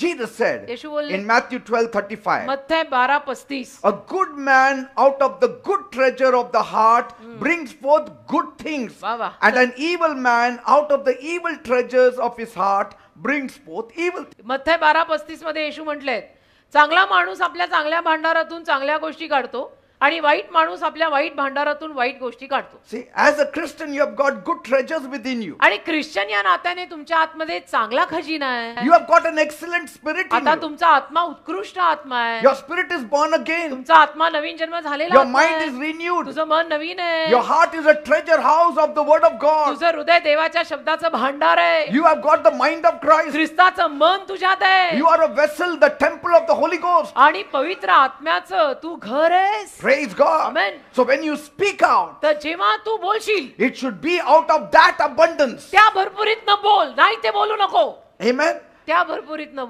Jesus said येशू बोलले, in Matthew 12:35, मत्थय 12:35, a good man out of the good treasure of the heart brings forth good things, वा वा. and an evil man out of the evil treasures of his heart brings forth evil things. मत्थय 12:35 मध्ये येशू म्हटलेत, चांगला माणूस आपल्या चांगल्या भांडारातून चांगल्या गोष्टी काढतो आणि वाईट माणूस आपल्या वाईट भांडारातून वाईट गोष्टी काढतो. See, as a Christian, you have got good treasures within you. आणि ख्रिश्चन या नात्याने तुमच्या आतमध्ये चांगला खजिना आहे. You have got an excellent spirit in आता you. तुमचा आत्मा उत्कृष्ट आत्मा आहे. Your spirit is born again. तुमचा आत्मा नवीन जन्म झालेला Your आत्मा mind आहे. is renewed. तुझं मन नवीन आहे. Your heart is a treasure house of the word of God. तुझं हृदय देवाच्या शब्दाचं भांडार आहे. You have got the mind of Christ. ख्रिस्ताचं मन तुझ्यात आहे. You are a vessel, the temple of the Holy Ghost. आणि पवित्र आत्म्याचं तू घर आहेस. Praise God. Amen. So when you speak out, तर जेव्हा तू बोलशील it should be out of that abundance. त्या भरपुरीत न बोल, नाही ते बोलू नको. Amen. त्या भरपुरीत न बोल.